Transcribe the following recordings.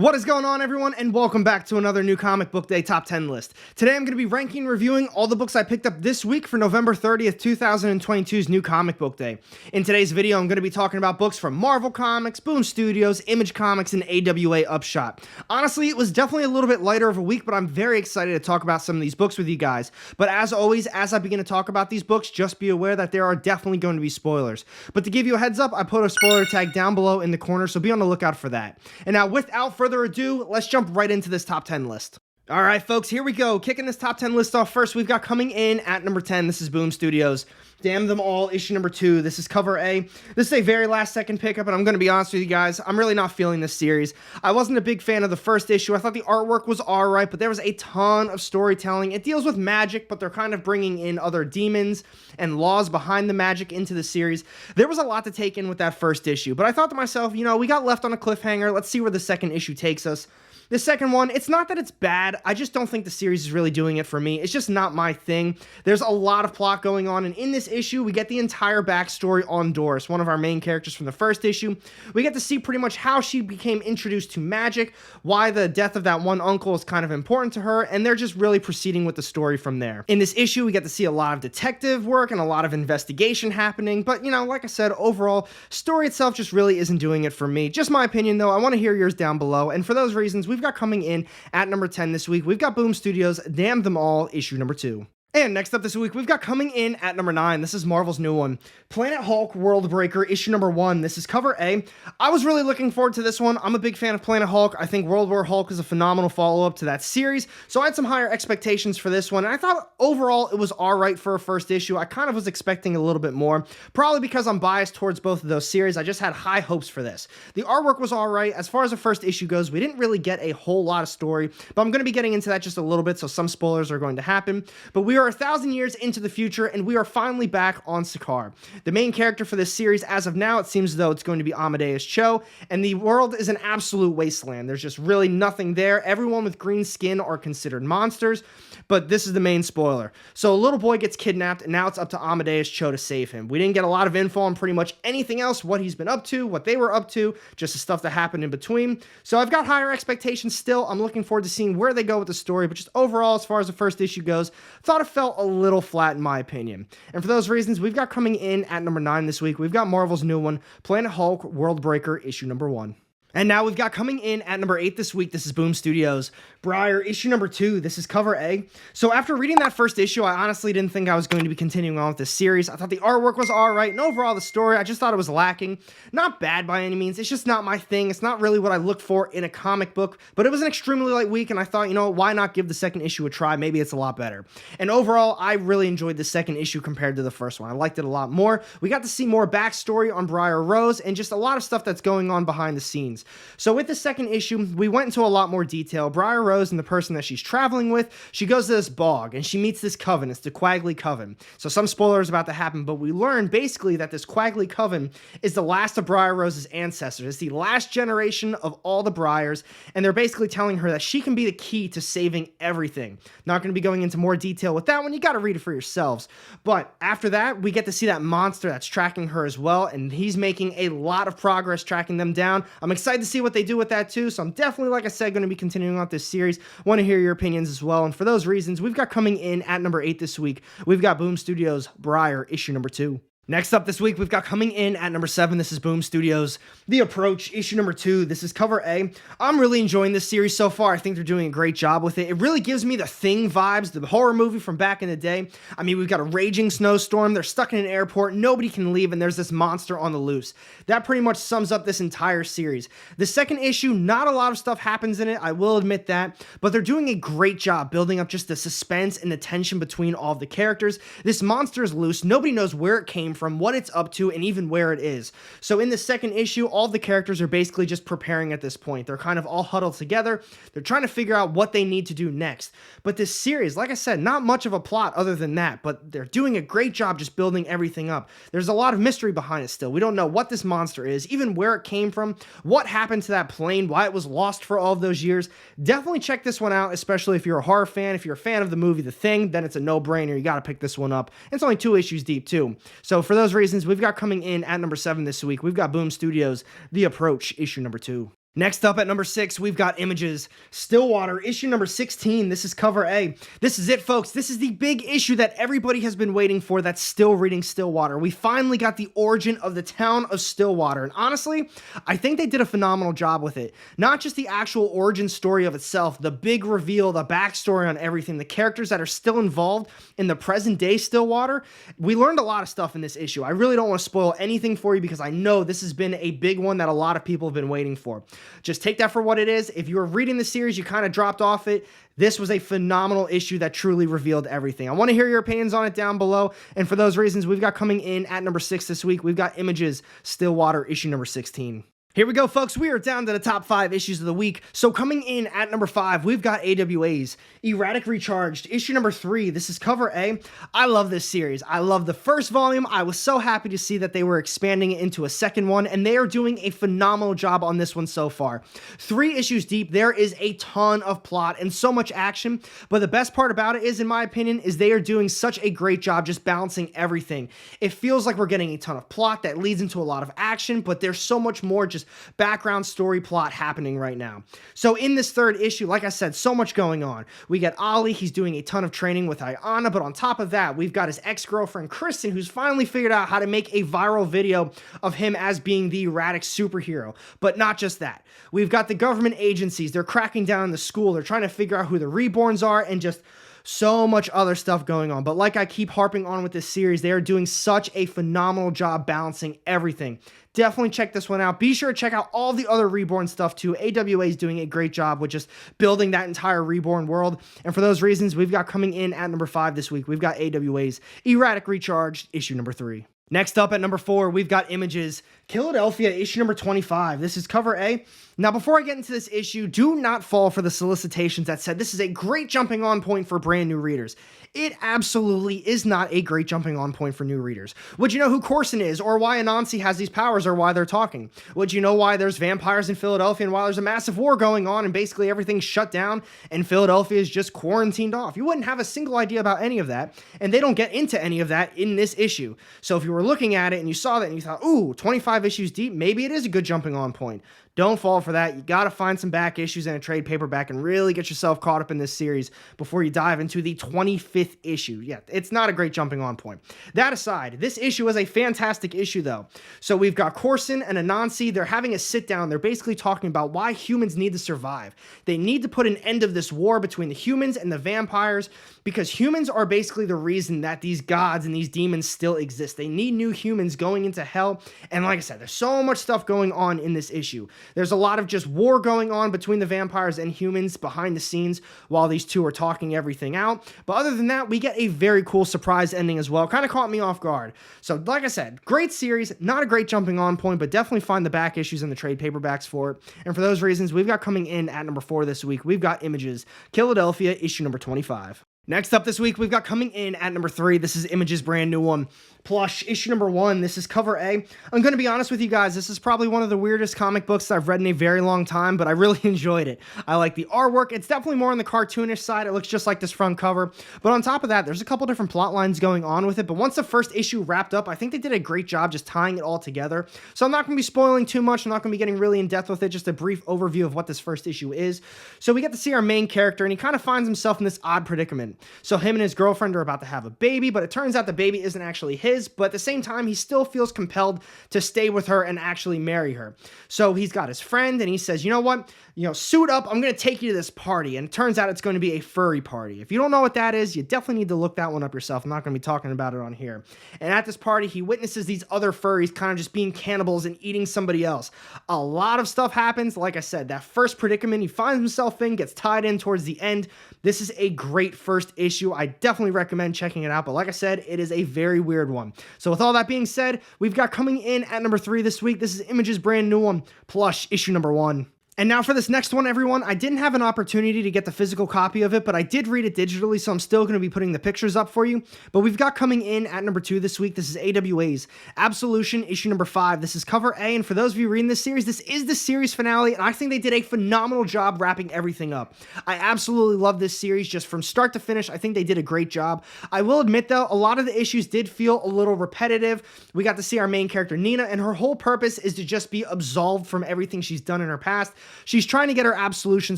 What is going on, everyone, and welcome back to another new Comic Book Day Top 10 list. Today I'm going to be ranking and reviewing all the books I picked up this week for November 30th, 2022's new Comic Book Day. In today's video, I'm going to be talking about books from Marvel Comics, Boom Studios, Image Comics, and AWA Upshot. Honestly, it was definitely a little bit lighter of a week, but I'm very excited to talk about some of these books with you guys. But as always, as I begin to talk about these books, just be aware that there are definitely going to be spoilers. But to give you a heads up, I put a spoiler tag down below in the corner, so be on the lookout for that. And now, without further ado, let's jump right into this top 10 list. All right, folks, here we go. Kicking this top 10 list off first, we've got coming in at number 10. This is Boom Studios. Damn Them All, issue number 2. This is cover A. This is a very last second pickup, and I'm going to be honest with you guys, I'm really not feeling this series. I wasn't a big fan of the first issue. I thought the artwork was alright, but there was a ton of storytelling. It deals with magic, but they're kind of bringing in other demons and laws behind the magic into the series. There was a lot to take in with that first issue, but I thought to myself, you know, we got left on a cliffhanger. Let's see where the second issue takes us. The second one, it's not that it's bad, I just don't think the series is really doing it for me. It's just not my thing. There's a lot of plot going on, and in this issue, we get the entire backstory on Doris, one of our main characters from the first issue. We get to see pretty much how she became introduced to magic, why the death of that one uncle is kind of important to her, and they're just really proceeding with the story from there. In this issue, we get to see a lot of detective work and a lot of investigation happening, but, you know, like I said, overall, story itself just really isn't doing it for me. Just my opinion, though. I want to hear yours down below, and for those reasons, we've got coming in at number 10 this week, we've got Boom Studios' Damn Them All, issue number 2. And next up this week, we've got coming in at number 9. This is Marvel's new one, Planet Hulk Worldbreaker, issue number 1. This is cover A. I was really looking forward to this one. I'm a big fan of Planet Hulk. I think World War Hulk is a phenomenal follow-up to that series, so I had some higher expectations for this one, and I thought overall it was alright for a first issue. I kind of was expecting a little bit more, probably because I'm biased towards both of those series. I just had high hopes for this. The artwork was alright. As far as the first issue goes, we didn't really get a whole lot of story, but I'm going to be getting into that just a little bit, so some spoilers are going to happen. But we are 1,000 years into the future, and we are finally back on Sakaar. The main character for this series, as of now, it seems as though it's going to be Amadeus Cho, and the world is an absolute wasteland. There's just really nothing there. Everyone with green skin are considered monsters, but this is the main spoiler. So a little boy gets kidnapped, and now it's up to Amadeus Cho to save him. We didn't get a lot of info on pretty much anything else, what he's been up to, what they were up to, just the stuff that happened in between. So I've got higher expectations still. I'm looking forward to seeing where they go with the story, but just overall, as far as the first issue goes, thought it felt a little flat in my opinion. And for those reasons, we've got coming in at number 9 this week, we've got Marvel's new one, Planet Hulk Worldbreaker, issue number 1. And now we've got coming in at number 8 this week, this is Boom Studios, Briar, issue number 2, this is cover A. So after reading that first issue, I honestly didn't think I was going to be continuing on with this series. I thought the artwork was alright, and overall the story, I just thought it was lacking. Not bad by any means, it's just not my thing. It's not really what I look for in a comic book, but it was an extremely light week, and I thought, you know, why not give the second issue a try? Maybe it's a lot better. And overall, I really enjoyed the second issue compared to the first one. I liked it a lot more. We got to see more backstory on Briar Rose, and just a lot of stuff that's going on behind the scenes. So with this second issue, we went into a lot more detail. Briar Rose and the person that she's traveling with, she goes to this bog and she meets this coven. It's the Quagley Coven. So some spoilers about to happen, but we learn basically that this Quagley Coven is the last of Briar Rose's ancestors. It's the last generation of all the Briars, and they're basically telling her that she can be the key to saving everything. Not going to be going into more detail with that one. You got to read it for yourselves. But after that, we get to see that monster that's tracking her as well, and he's making a lot of progress tracking them down. I'm excited to see what they do with that too, so I'm definitely, like I said, going to be continuing on this series. Want to hear your opinions as well, and for those reasons, we've got coming in at number 8 this week, we've got Boom Studios' Briar, issue number 2. Next up this week, we've got coming in at number 7, this is Boom Studios' The Approach, issue number 2, this is cover A. I'm really enjoying this series so far. I think they're doing a great job with it. It really gives me the Thing vibes, the horror movie from back in the day. I mean, we've got a raging snowstorm, they're stuck in an airport, nobody can leave, and there's this monster on the loose. That pretty much sums up this entire series. The second issue, not a lot of stuff happens in it, I will admit that, but they're doing a great job building up just the suspense and the tension between all of the characters. This monster is loose, nobody knows where it came from, what it's up to, and even where it is. So in the second issue, all the characters are basically just preparing at this point. They're kind of all huddled together. They're trying to figure out what they need to do next. But this series, like I said, not much of a plot other than that, but they're doing a great job just building everything up. There's a lot of mystery behind it still. We don't know what this monster is, even where it came from, what happened to that plane, why it was lost for all of those years. Definitely check this one out, especially if you're a horror fan. If you're a fan of the movie The Thing, then it's a no-brainer. You got to pick this one up. And it's only 2 issues deep too. So for those reasons, we've got coming in at number 7 this week, we've got Boom Studios' The Approach, issue number 2. Next up at number 6, we've got Images. Stillwater, issue number 16. This is cover A. This is it, folks. This is the big issue that everybody has been waiting for that's still reading Stillwater. We finally got the origin of the town of Stillwater. And honestly, I think they did a phenomenal job with it. Not just the actual origin story of itself, the big reveal, the backstory on everything, the characters that are still involved in the present day Stillwater. We learned a lot of stuff in this issue. I really don't want to spoil anything for you because I know this has been a big one that a lot of people have been waiting for. Just take that for what it is. If you were reading the series, you kind of dropped off it. This was a phenomenal issue that truly revealed everything. I want to hear your opinions on it down below. And for those reasons, we've got coming in at number 6 this week, we've got Images, Stillwater, issue number 16. Here we go, folks. We are down to the top 5 issues of the week. So coming in at number 5, we've got AWA's Erratic Recharged, issue number 3. This is cover A. I love this series. I love the first volume. I was so happy to see that they were expanding it into a second one, and they are doing a phenomenal job on this one so far. 3 issues deep, there is a ton of plot and so much action, but the best part about it is, in my opinion, is they are doing such a great job just balancing everything. It feels like we're getting a ton of plot that leads into a lot of action, but there's so much more just background story plot happening right now. So in this 3rd issue, like I said, so much going on. We get Ollie, he's doing a ton of training with Ayana, but on top of that, we've got his ex-girlfriend Kristen, who's finally figured out how to make a viral video of him as being the Erratic superhero. But not just that. We've got the government agencies, they're cracking down on the school, they're trying to figure out who the Reborns are, and just so much other stuff going on. But like I keep harping on with this series, they are doing such a phenomenal job balancing everything. Definitely check this one out. Be sure to check out all the other Reborn stuff too. AWA is doing a great job with just building that entire Reborn world. And for those reasons, we've got coming in at number 5 this week, we've got AWA's Erratic Recharged, issue number 3. Next up at number 4, we've got Images, Philadelphia, issue number 25. This is cover A. Now, before I get into this issue, do not fall for the solicitations that said this is a great jumping on point for brand new readers. It absolutely is not a great jumping on point for new readers. Would you know who Corson is, or why Anansi has these powers, or why they're talking? Would you know why there's vampires in Philadelphia and why there's a massive war going on and basically everything's shut down and Philadelphia is just quarantined off? You wouldn't have a single idea about any of that, and they don't get into any of that in this issue. So if you were looking at it and you saw that and you thought, ooh, 25 issues deep, maybe it is a good jumping on point. Don't fall for that. You got to find some back issues and a trade paperback and really get yourself caught up in this series before you dive into the 25th issue. Yeah, it's not a great jumping on point. That aside, this issue is a fantastic issue though. So we've got Corson and Anansi. They're having a sit down. They're basically talking about why humans need to survive. They need to put an end of this war between the humans and the vampires because humans are basically the reason that these gods and these demons still exist. They need new humans going into hell. And like I said, there's so much stuff going on in this issue. There's a lot of just war going on between the vampires and humans behind the scenes while these two are talking everything out. But other than that, we get a very cool surprise ending as well. Kind of caught me off guard. So like I said, great series, not a great jumping on point, but definitely find the back issues and the trade paperbacks for it. And for those reasons, we've got coming in at number 4 this week, we've got Images, Philadelphia, issue number 25. Next up this week, we've got coming in at number 3. This is Images' brand new one, Plush, issue number 1. This is cover A. I'm going to be honest with you guys, this is probably one of the weirdest comic books that I've read in a very long time, but I really enjoyed it. I like the artwork. It's definitely more on the cartoonish side. It looks just like this front cover. But on top of that, there's a couple different plot lines going on with it. But once the first issue wrapped up, I think they did a great job just tying it all together. So I'm not going to be spoiling too much. I'm not going to be getting really in depth with it. Just a brief overview of what this first issue is. So we get to see our main character, and he kind of finds himself in this odd predicament. So him and his girlfriend are about to have a baby, but it turns out the baby isn't actually his, but at the same time, he still feels compelled to stay with her and actually marry her. So he's got his friend, and he says, you know what? Suit up, I'm going to take you to this party, and it turns out it's going to be a furry party. If you don't know what that is, you definitely need to look that one up yourself. I'm not going to be talking about it on here. And at this party, he witnesses these other furries kind of just being cannibals and eating somebody else. A lot of stuff happens. Like I said, that first predicament he finds himself in gets tied in towards the end. This is a great first issue. I definitely recommend checking it out, but like I said, it is a very weird one. So with all that being said, we've got coming in at number 3 this week, this is Images' brand new one, Plush, issue number 1. And now for this next one, everyone, I didn't have an opportunity to get the physical copy of it, but I did read it digitally, so I'm still going to be putting the pictures up for you. But we've got coming in at number 2 this week, this is AWA's Absolution, issue number 5. This is cover A, and for those of you reading this series, this is the series finale, and I think they did a phenomenal job wrapping everything up. I absolutely love this series, just from start to finish. I think they did a great job. I will admit, though, a lot of the issues did feel a little repetitive. We got to see our main character, Nina, and her whole purpose is to just be absolved from everything she's done in her past. She's trying to get her Absolution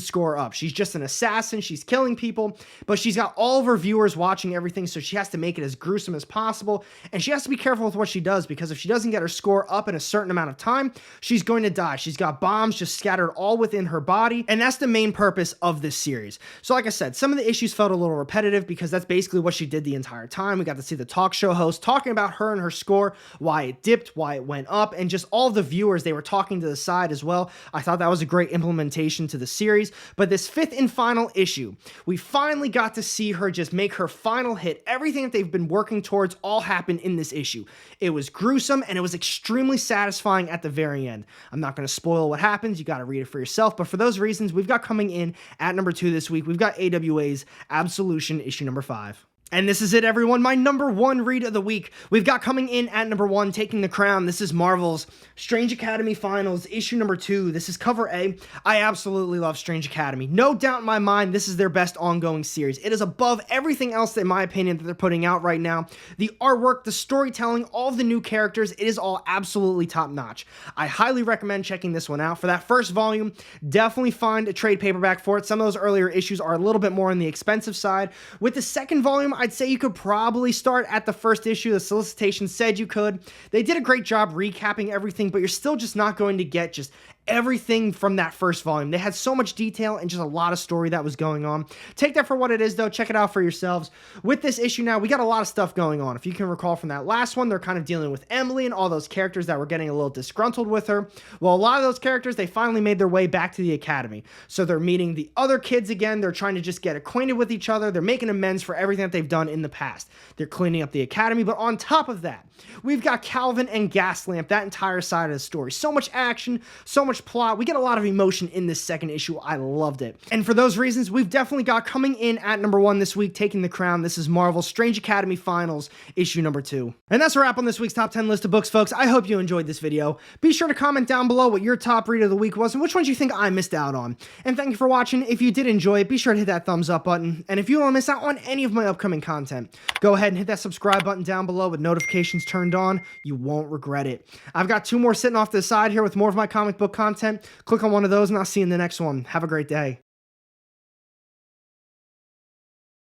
score up. She's just an assassin. She's killing people, but she's got all of her viewers watching everything, so she has to make it as gruesome as possible, and she has to be careful with what she does, because if she doesn't get her score up in a certain amount of time, she's going to die. She's got bombs just scattered all within her body, and that's the main purpose of this series. So like I said, some of the issues felt a little repetitive because that's basically what she did the entire time. We got to see the talk show host talking about her and her score, why it dipped, why it went up, and just all of the viewers, they were talking to the side as well. I thought that was a great implementation to the series. But this fifth and final issue, we finally got to see her just make her final hit. Everything that they've been working towards all happened in this issue. It was gruesome, and it was extremely satisfying at the very end. I'm not going to spoil what happens. You got to read it for yourself. But for those reasons, we've got coming in at number 2 this week, we've got AWA's Absolution issue number 5. And this is it, everyone, my number 1 read of the week. We've got coming in at number 1, taking the crown. This is Marvel's Strange Academy Finals, issue number 2. This is cover A. I absolutely love Strange Academy. No doubt in my mind, this is their best ongoing series. It is above everything else, in my opinion, that they're putting out right now. The artwork, the storytelling, all of the new characters, it is all absolutely top-notch. I highly recommend checking this one out. For that first volume, definitely find a trade paperback for it. Some of those earlier issues are a little bit more on the expensive side. With the second volume, I'd say you could probably start at the first issue. The solicitation said you could. They did a great job recapping everything, but you're still just not going to get just everything from that first volume. They had so much detail and just a lot of story that was going on. Take that for what it is, though. Check it out for yourselves. With this issue now, we got a lot of stuff going on. If you can recall from that last one, they're kind of dealing with Emily and all those characters that were getting a little disgruntled with her. Well, a lot of those characters, they finally made their way back to the academy. So they're meeting the other kids again. They're trying to just get acquainted with each other. They're making amends for everything that they've done in the past. They're cleaning up the academy, but on top of that, we've got Calvin and Gaslamp, that entire side of the story. So much action, so much plot. We get a lot of emotion in this second issue. I loved it. And for those reasons, we've definitely got coming in at number 1 this week, taking the crown. This is Marvel's Strange Academy Finals, issue number 2. And that's a wrap on this week's top 10 list of books, folks. I hope you enjoyed this video. Be sure to comment down below what your top read of the week was and which ones you think I missed out on. And thank you for watching. If you did enjoy it, be sure to hit that thumbs up button. And if you don't want to miss out on any of my upcoming content, go ahead and hit that subscribe button down below with notifications turned on. You won't regret it. I've got 2 more sitting off to the side here with more of my comic book content. Click on one of those and I'll see you in the next one. Have a great day.